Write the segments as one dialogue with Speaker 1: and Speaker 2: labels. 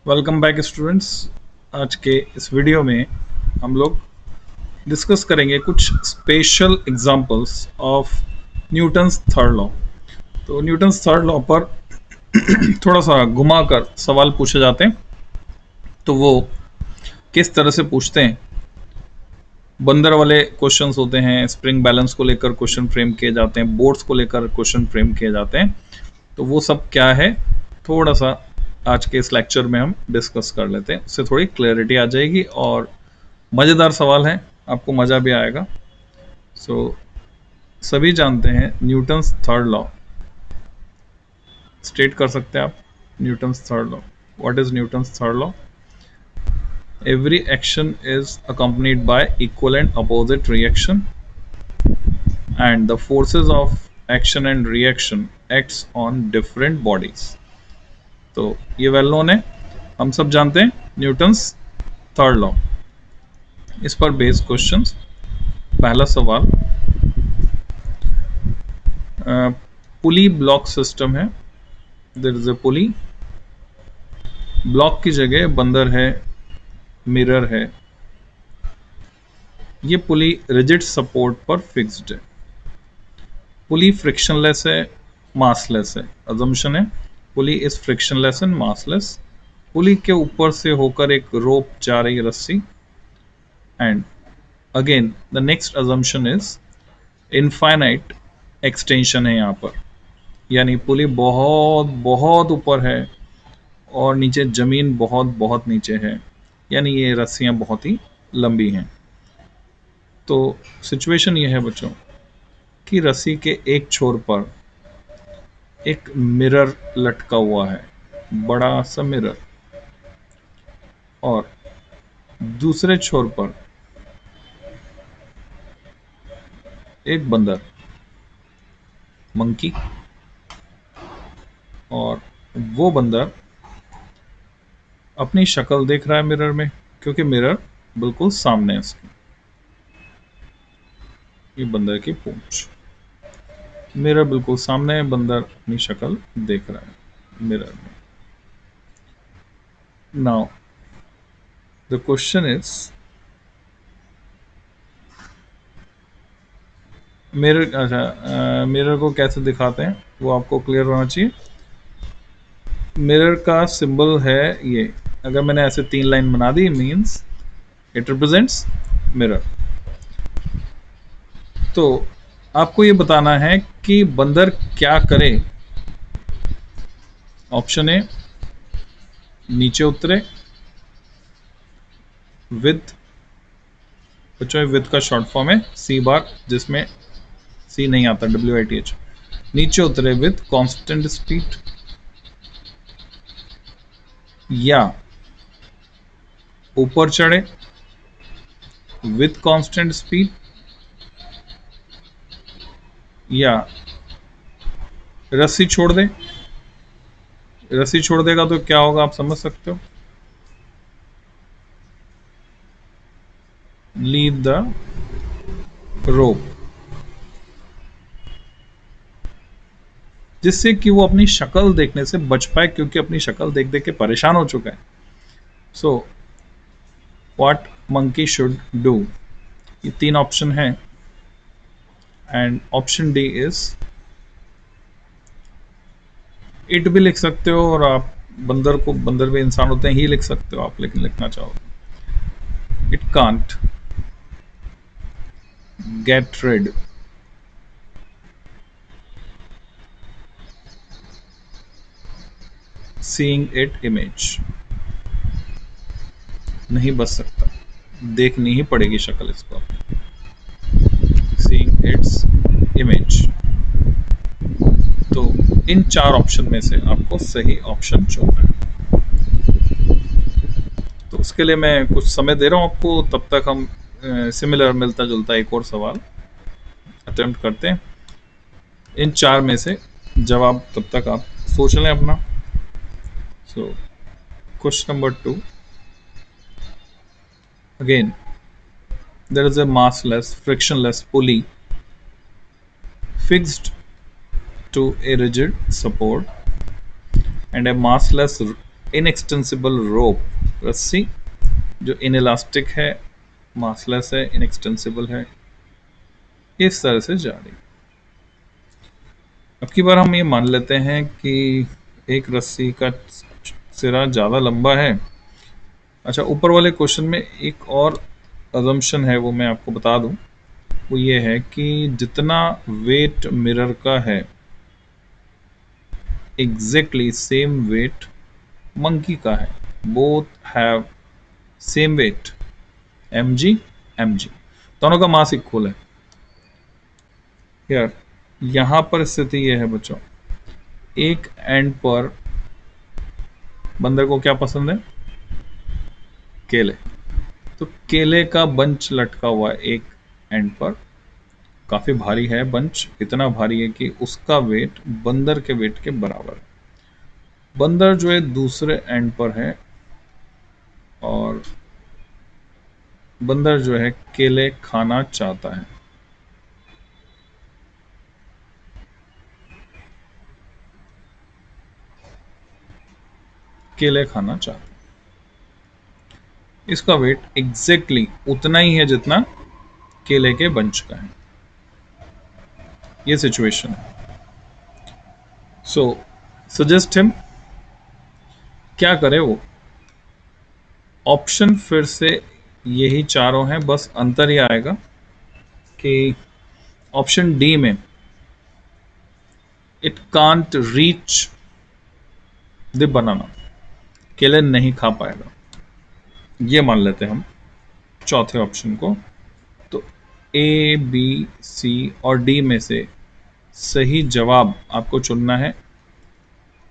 Speaker 1: Welcome back students. आज के इस वीडियो में हम लोग डिस्कस करेंगे कुछ special examples of Newton's third law. तो न्यूटन्स थर्ड लॉ पर थोड़ा सा घुमाकर सवाल पूछे जाते हैं। तो वो किस तरह से पूछते हैं? बंदर वाले क्वेश्चंस होते हैं, स्प्रिंग बैलेंस को लेकर क्वेश्चन फ्रेम किए जाते हैं, बोर्ड्स को लेकर क्वेश्चन फ्रेम किए जाते हैं। तो वो सब क्या है, थोड़ा सा आज के इस लेक्चर में हम डिस्कस कर लेते हैं। उससे थोड़ी क्लैरिटी आ जाएगी और मज़ेदार सवाल है, आपको मज़ा भी आएगा। सभी जानते हैं न्यूटन्स थर्ड लॉ। स्टेट कर सकते हैं आप Newton's third law. What is Newton's third law? Every action is accompanied by equal and opposite reaction, and the forces of action and reaction acts on different bodies. तो ये well known है, हम सब जानते हैं न्यूटन्स थर्ड लॉ। इस पर based questions. पहला सवाल, पुली ब्लॉक सिस्टम है। There is a pulley, block की जगह बंदर है, मिरर है। ये पुली रिजिड सपोर्ट पर फिक्स्ड है। पुली फ्रिक्शनलेस है, मासलेस है। अजम्पशन है pulley is frictionless and massless. Pulley के ऊपर से होकर एक रोप जा रही रस्सी। And again the next assumption is infinite extension है यहाँ पर, यानी पुली बहुत बहुत ऊपर है और नीचे ज़मीन बहुत बहुत नीचे है, यानी ये रस्सियाँ बहुत ही लंबी हैं। तो सिचुएशन ये है बच्चों कि रस्सी के एक छोर पर एक मिरर लटका हुआ है, बड़ा सा मिरर, और दूसरे छोर पर एक बंदर, मंकी, और वो बंदर अपनी शक्ल देख रहा है मिरर में, क्योंकि मिरर बिल्कुल सामने है इसके। ये बंदर की पूंछ, मिरर बिल्कुल सामने है, बंदर अपनी शक्ल देख रहा है मिरर में। Now the question is, mirror, अच्छा, मिरर को कैसे दिखाते हैं वो आपको क्लियर होना चाहिए। मिरर का सिंबल है ये, अगर मैंने ऐसे 3 लाइन बना दी मीन्स इट रिप्रेजेंट्स मिरर। तो आपको ये बताना है कि बंदर क्या करे। ऑप्शन ए, नीचे उतरे विथ, बच्चों विथ का शॉर्ट फॉर्म है सी बार, जिसमें सी नहीं आता, WITH। नीचे उतरे विथ कांस्टेंट स्पीड, या ऊपर चढ़े विथ कांस्टेंट स्पीड, या रस्सी छोड़ दे। रस्सी छोड़ देगा तो क्या होगा आप समझ सकते हो। लीव द रोप, जिससे कि वो अपनी शक्ल देखने से बच पाए, क्योंकि अपनी शक्ल देख देख के परेशान हो चुका है। So what monkey should do, ये 3 ऑप्शन है, and option D is, it भी लिख सकते हो, और आप बंदर को, बंदर भी इंसान होते हैं, ही लिख सकते हो आप, लेकिन लिखना चाहो। It can't get rid seeing it image, नहीं बच सकता, देखनी ही पड़ेगी शक्ल इसको, सीइंग इट्स इमेज। तो इन 4 ऑप्शन में से आपको सही ऑप्शन चुनना है। तो उसके लिए मैं कुछ समय दे रहा हूँ आपको, तब तक हम सिमिलर, मिलता जुलता एक और सवाल अटेम्प्ट करते हैं। इन 4 में से जवाब तब तक आप सोच लें अपना। So question number 2, again there is a massless frictionless pulley fixed to a rigid support, and a massless inextensible rope, रस्सी जो इनइलास्टिक है, मासलेस है, इनएक्सटेंसिबल है, इस तरह से जा रही। अब की बार हम ये मान लेते हैं कि एक रस्सी का सिरा ज़्यादा लंबा है। अच्छा, ऊपर वाले क्वेश्चन में एक और अजम्पशन है, वो मैं आपको बता दूं। वो ये है कि जितना वेट मिरर का है, एग्जैक्टली सेम वेट मंकी का है। Both have same weight, mg mg, दोनों का मास इक्वल है। यार यहां पर स्थिति यह है बच्चों, एक एंड पर बंदर को क्या पसंद है? केले। तो केले का बंच लटका हुआ है एक एंड पर, काफी भारी है बंच, इतना भारी है कि उसका वेट बंदर के वेट के बराबर है। बंदर जो है दूसरे एंड पर है और बंदर जो है केले खाना चाहता है। केले खाना चाहता है, इसका वेट एग्जैक्टली उतना ही है जितना केले के बंच का है। ये सिचुएशन है। सो सजेस्ट हिम, क्या करे वो? ऑप्शन फिर से यही चारों हैं, बस अंतर ये आएगा कि ऑप्शन डी में it can't reach the banana, केले नहीं खा पाएगा, ये मान लेते हैं हम चौथे ऑप्शन को। तो ए, बी, सी और डी में से सही जवाब आपको चुनना है।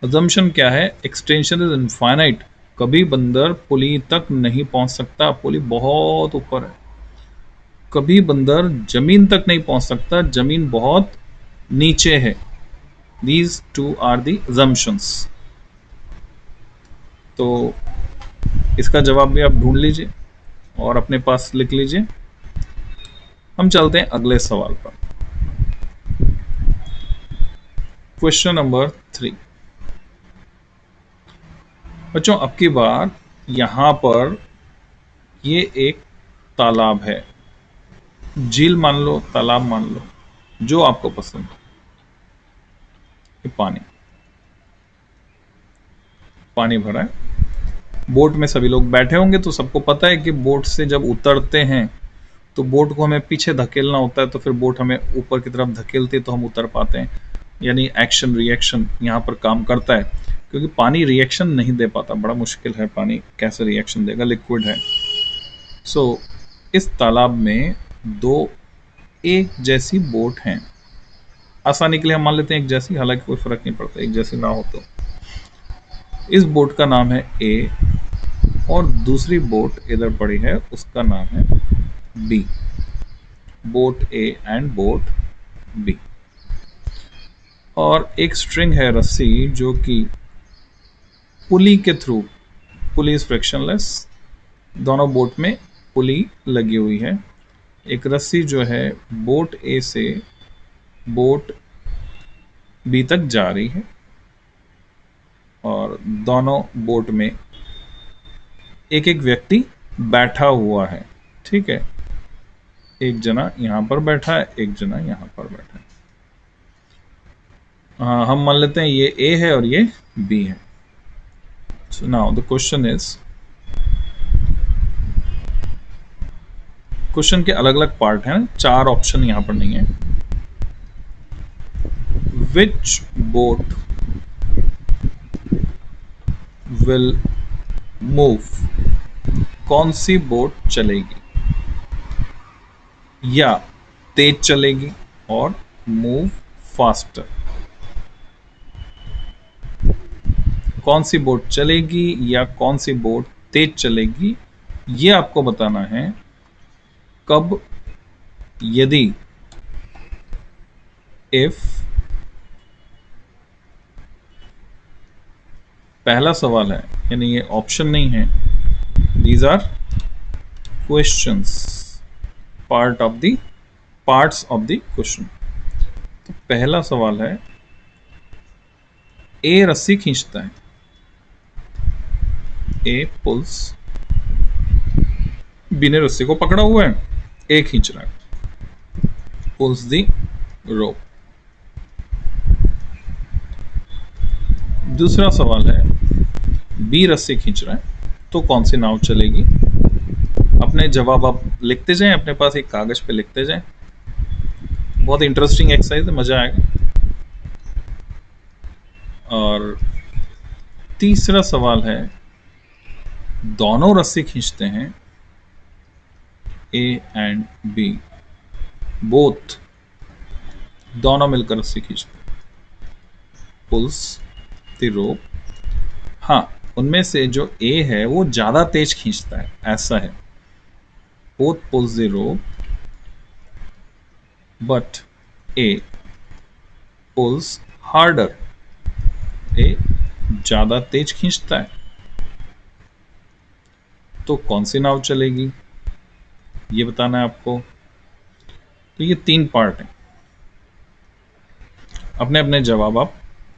Speaker 1: अजम्पशन क्या है? एक्सटेंशन इज इनफाइनाइट, कभी बंदर पुली तक नहीं पहुंच सकता, पुली बहुत ऊपर है। कभी बंदर जमीन तक नहीं पहुंच सकता, जमीन बहुत नीचे है। These two are the assumptions। तो इसका जवाब भी आप ढूंढ लीजिए और अपने पास लिख लीजिए। हम चलते हैं अगले सवाल पर। Question number 3। बच्चों अब की बार यहां पर ये एक तालाब है, झील मान लो, तालाब मान लो, जो आपको पसंद है। ये पानी भरा है, बोट में सभी लोग बैठे होंगे। तो सबको पता है कि बोट से जब उतरते हैं तो बोट को हमें पीछे धकेलना होता है, तो फिर बोट हमें ऊपर की तरफ धकेलती है तो हम उतर पाते हैं। यानी एक्शन रिएक्शन यहाँ पर काम करता है, क्योंकि पानी रिएक्शन नहीं दे पाता, बड़ा मुश्किल है, पानी कैसे रिएक्शन देगा, लिक्विड है। सो इस तालाब में दो एक जैसी बोट हैं। आसानी के लिए हम मान लेते हैं एक जैसी, हालांकि कोई फर्क नहीं पड़ता एक जैसी ना हो तो। इस बोट का नाम है ए और दूसरी बोट इधर पड़ी है, उसका नाम है B. Boat A and boat B. और एक स्ट्रिंग है, रस्सी, जो कि पुली के थ्रू, पुली इज फ्रिक्शनलेस, दोनों बोट में पुली लगी हुई है। एक रस्सी जो है बोट ए से बोट बी तक जा रही है और दोनों बोट में एक एक व्यक्ति बैठा हुआ है। ठीक है, एक जना यहां पर बैठा है, एक जना यहां पर बैठा है। हाँ, हम मान लेते हैं ये ए है और ये बी है। So now the question is, question के अलग अलग पार्ट हैं, 4 ऑप्शन यहां पर नहीं है। विच बोट विल मूव, कौन सी बोट चलेगी, या तेज चलेगी और मूव फास्टर। कौन सी बोट चलेगी या कौन सी बोट तेज चलेगी, ये आपको बताना है। कब? यदि, इफ। पहला सवाल है, यानी ये ऑप्शन नहीं है, these are questions, part of the parts of the question. तो पहला सवाल है, ए रस्सी खींचता है, ए पुल्स, बी ने रस्सी को पकड़ा हुआ है, ए खींच रहा है, पुल्स दी रोप। दूसरा सवाल है, बी रस्सी खींच रहा है तो कौन सी नाव चलेगी? अपने जवाब आप लिखते जाएं, अपने पास एक कागज पे लिखते जाएं। बहुत इंटरेस्टिंग एक्सरसाइज है, मजा आएगा। और तीसरा सवाल है, दोनों रस्सी खींचते हैं, ए एंड बी बोथ, दोनों मिलकर रस्सी खींचते हैं, पुल्स द रोप। हाँ, उनमें से जो ए है वो ज्यादा तेज खींचता है, ऐसा है। Both pulls the rope but A pulls harder, A ज्यादा तेज खींचता है। तो कौन सी नाव चलेगी ये बताना है आपको। तो ये 3 पार्ट हैं, अपने अपने जवाब आप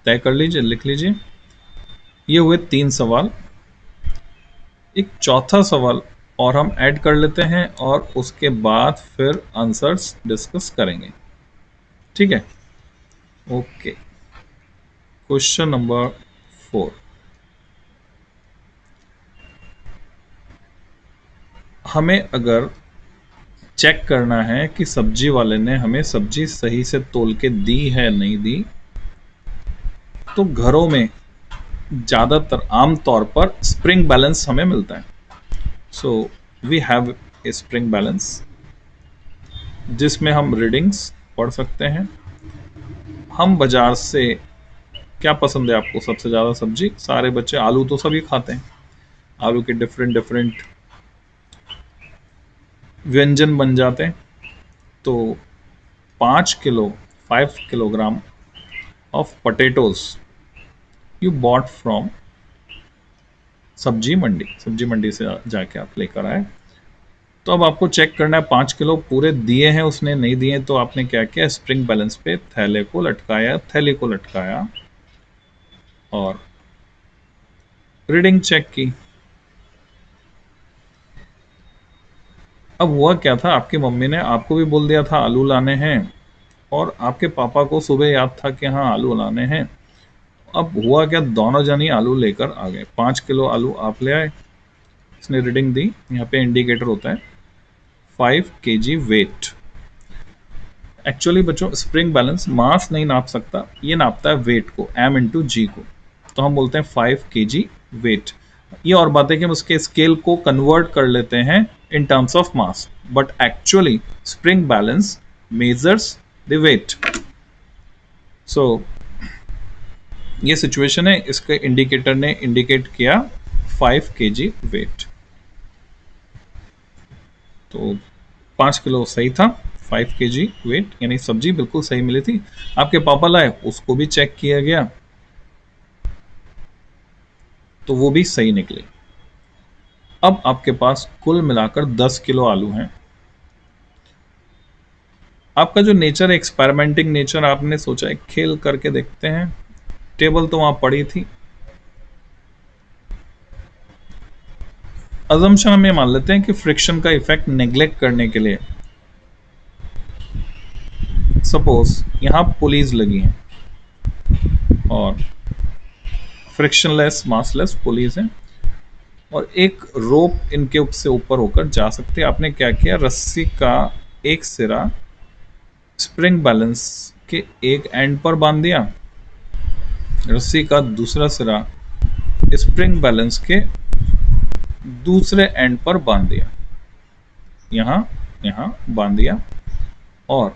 Speaker 1: तय कर लीजिए, लिख लीजिए। ये हुए 3 सवाल। एक चौथा सवाल और हम ऐड कर लेते हैं और उसके बाद फिर आंसर्स डिस्कस करेंगे, ठीक है? Okay, question number 4। हमें अगर चेक करना है कि सब्जी वाले ने हमें सब्जी सही से तोल के दी है नहीं दी, तो घरों में ज़्यादातर आमतौर पर स्प्रिंग बैलेंस हमें मिलता है। So we have a spring balance जिसमें हम रीडिंग्स पढ़ सकते हैं। हम बाजार से क्या पसंद है आपको सबसे ज़्यादा? सब्जी, सारे बच्चे आलू तो सभी खाते हैं, आलू के डिफरेंट डिफरेंट व्यंजन बन जाते हैं। तो 5 kilogram of potatoes you bought from सब्जी मंडी से जाके आप लेकर आए। तो अब आपको चेक करना है 5 किलो पूरे दिए हैं उसने, नहीं दिए, तो आपने क्या किया? स्प्रिंग बैलेंस पे थैले को लटकाया, थैली को लटकाया और रीडिंग चेक की। अब हुआ क्या था, आपकी मम्मी ने आपको भी बोल दिया था आलू लाने हैं और आपके पापा को सुबह याद था कि हाँ आलू लाने हैं। अब हुआ क्या, दोनों जनी आलू लेकर आ गए। 5 किलो आलू आप ले आए, इसने रीडिंग दी, यहाँ पे इंडिकेटर होता है 5 kg वेट। एक्चुअली बच्चों स्प्रिंग बैलेंस मास नहीं नाप सकता, ये नापता है वेट को, m इंटू जी को। तो हम बोलते हैं 5 kg वेट। ये और बात है कि हम उसके स्केल को कन्वर्ट कर लेते हैं in terms of mass, but actually spring balance measures the weight. So ये सिचुएशन है, इसके इंडिकेटर ने इंडिकेट किया 5 kg वेट। तो 5 किलो सही था, 5 kg वेट, यानी सब्जी बिल्कुल सही मिली थी। आपके पापा लाए, उसको भी चेक किया गया तो वो भी सही निकले। अब आपके पास कुल मिलाकर 10 किलो आलू हैं। आपका जो नेचर है, एक्सपेरिमेंटिंग नेचर, आपने सोचा एक खेल करके देखते हैं। टेबल तो वहां पड़ी थी, अजम्पशन हम ये मान लेते हैं कि फ्रिक्शन का इफेक्ट नेग्लेक्ट करने के लिए सपोज यहां पुलीज लगी हैं और फ्रिक्शनलेस मासलेस पुलीज हैं और एक रोप इनके से ऊपर होकर जा सकते हैं। आपने क्या किया, रस्सी का एक सिरा स्प्रिंग बैलेंस के एक एंड पर बांध दिया, रस्सी का दूसरा सिरा स्प्रिंग बैलेंस के दूसरे एंड पर बांध दिया, यहां बांध दिया और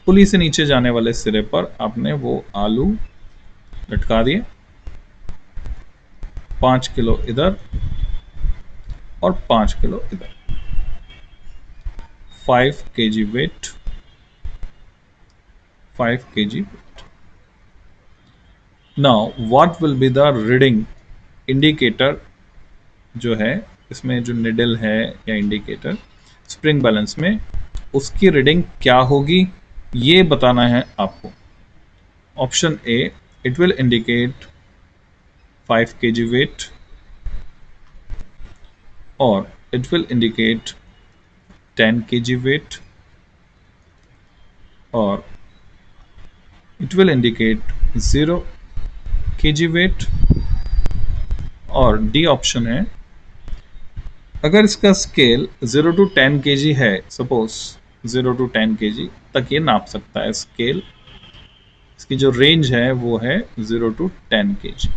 Speaker 1: पुली से नीचे जाने वाले सिरे पर आपने वो आलू लटका दिए। 5 किलो इधर और 5 किलो इधर, 5 kg weight, 5 kg weight. Now what will be the reading? Indicator जो है, इसमें जो निडल है या इंडिकेटर स्प्रिंग बैलेंस में, उसकी रीडिंग क्या होगी ये बताना है आपको। Option A, it will indicate 5 kg weight, or it will indicate 10 kg weight, or it will indicate 0 kg weight, और डी ऑप्शन है अगर इसका स्केल 0 to 10 kg है, सपोज 0 to 10 kg तक ये नाप सकता है स्केल, इसकी जो रेंज है वो है 0 to 10 kg.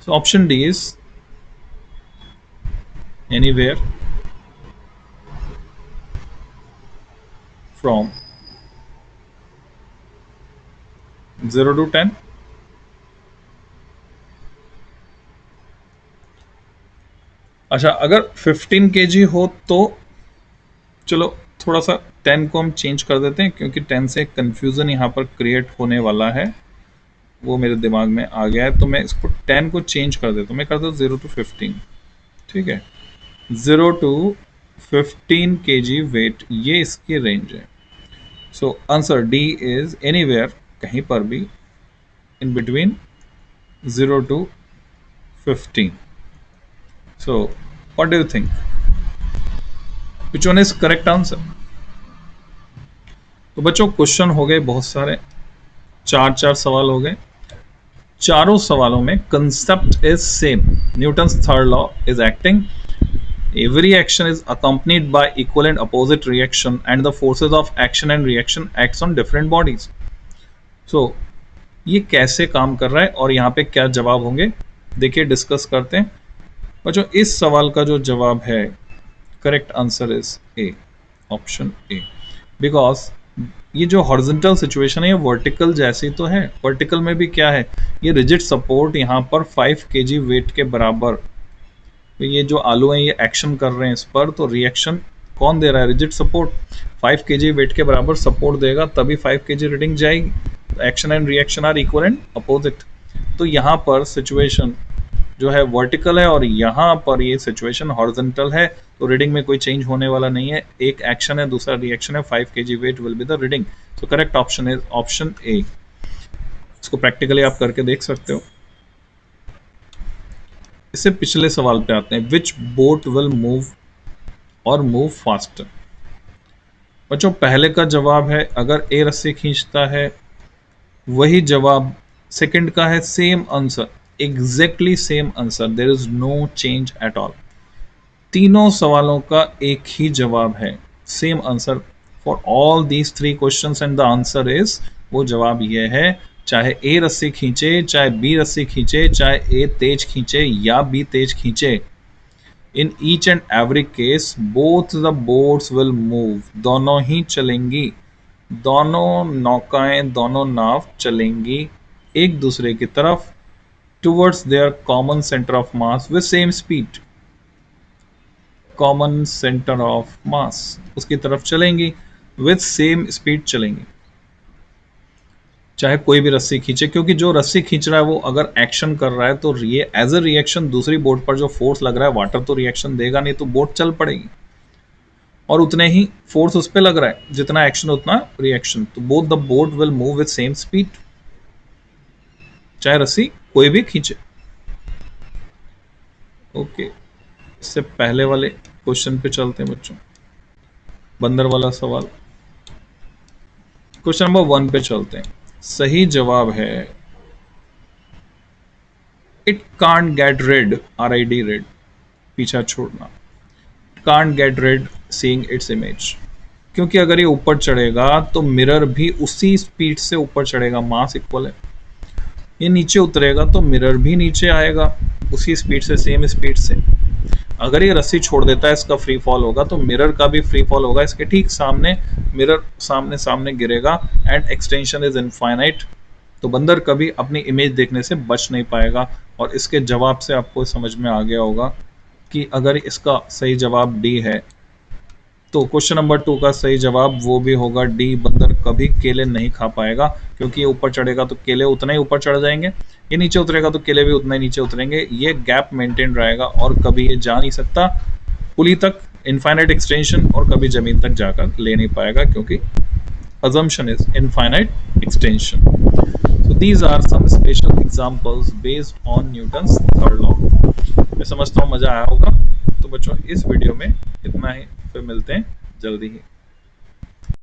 Speaker 1: So option D is anywhere from 0 to 10. अच्छा, अगर 15 kg हो तो चलो थोड़ा सा 10 को हम चेंज कर देते हैं, क्योंकि 10 से कंफ्यूजन यहाँ पर क्रिएट होने वाला है, वो मेरे दिमाग में आ गया है, तो मैं इसको 10 को चेंज कर देता हूँ, मैं करता हूँ 0 to 15. ठीक है, 0 to 15 kg वेट, ये इसकी रेंज है. So answer D is anywhere, कहीं पर भी, in between 0 to 15. So, what do you think? Which one is correct answer? तो बच्चों क्वेश्चन हो गए बहुत सारे, चार सवाल हो गए. चारों सवालों में concept is same. Newton's third law is acting. Every action is accompanied by equal and opposite reaction, and the forces of action and reaction acts on different bodies. So, ये कैसे काम कर रहा है और यहाँ पे क्या जवाब होंगे, देखिए डिस्कस करते हैं. बच्चों इस सवाल का जो जवाब है, correct answer is a, option A. Because ये जो हॉरिजॉन्टल सिचुएशन है ये वर्टिकल जैसी तो है. वर्टिकल में भी क्या है, ये रिजिड सपोर्ट यहाँ पर 5 kg वेट के बराबर, तो ये जो आलू हैं ये एक्शन कर रहे हैं इस पर, तो रिएक्शन कौन दे रहा है, रिजिड सपोर्ट. 5 kg वेट के बराबर सपोर्ट देगा तभी 5 kg रीडिंग जाएगी. Action and reaction are equal and opposite. तो यहाँ पर सिचुएशन जो है वर्टिकल है और यहाँ पर ये सिचुएशन हॉरिजॉन्टल है, तो रीडिंग में कोई चेंज होने वाला नहीं है. एक एक्शन है, दूसरा रिएक्शन है. 5 kg weight will be the reading. So correct option is option A. इसको प्रैक्टिकली आप करके देख सकते हो. इससे पिछले सवाल पे आते हैं. विच बोट विल मूव और मूव फास्टर. बच्चों पहले का जवाब है अगर ए रस्सी खींचता है, वही जवाब सेकंड का है. Same answer, exactly same answer, there is no change at all. तीनों सवालों का एक ही जवाब है, same answer for all these 3 questions, and the answer is, वो जवाब ये है, चाहे ए रस्सी खींचे, चाहे बी रस्सी खींचे, चाहे ए तेज खींचे या बी तेज खींचे, in each and every case both the boats will move. दोनों ही चलेंगी, दोनों नौकाएं, दोनों नाव चलेंगी एक दूसरे की तरफ, towards their common centre of mass with same speed. Common centre of mass, उसकी तरफ चलेंगी, विद सेम स्पीड चलेंगी, चाहे कोई भी रस्सी खींचे. क्योंकि जो रस्सी खींच रहा है वो अगर एक्शन कर रहा है तो ये एज अ रिएक्शन दूसरी बोट पर जो फोर्स लग रहा है, वाटर तो रिएक्शन देगा नहीं, तो बोट चल पड़ेगी, और उतने ही फोर्स उस पर लग रहा है, जितना एक्शन उतना रिएक्शन. तो both the boat will move with same speed, चाहे रस्सी कोई भी खींचे. ओके, इससे पहले वाले क्वेश्चन पे चलते हैं बच्चों. बंदर वाला सवाल, क्वेश्चन नंबर 1 पे चलते हैं. सही जवाब है it can't gate red, RID red, पीछा छोड़ना. Can't get red seeing its image, क्योंकि अगर ये ऊपर चढ़ेगा तो मिरर भी उसी स्पीड से ऊपर चढ़ेगा, मास इक्वल है. ये नीचे उतरेगा तो मिरर भी नीचे आएगा उसी स्पीड से, सेम स्पीड से. अगर ये रस्सी छोड़ देता है, इसका फ्री फॉल होगा, तो मिरर का भी फ्री फॉल होगा इसके ठीक सामने, मिरर सामने सामने गिरेगा, एंड एक्सटेंशन इज इनफाइनाइट. तो बंदर कभी अपनी इमेज देखने से बच नहीं पाएगा. और इसके जवाब से आपको समझ में आ गया होगा कि अगर इसका सही जवाब डी है, तो क्वेश्चन नंबर 2 का सही जवाब वो भी होगा डी. बंदर कभी केले नहीं खा पाएगा, क्योंकि ये ऊपर चढ़ेगा तो केले उतना ही ऊपर चढ़ जाएंगे, ये नीचे उतरेगा तो केले भी उतना ही नीचे उतरेंगे. ये गैप मेंटेन रहेगा और कभी ये जा नहीं सकता पुली तक, इनफाइनाइट एक्सटेंशन, और कभी जमीन तक जाकर ले नहीं पाएगा, क्योंकि assumption is infinite extension. So these are some special examples based on Newton's third law. मैं समझता हूँ मजा आया होगा। तो बच्चों इस वीडियो में इतना ही, फिर मिलते हैं जल्दी ही।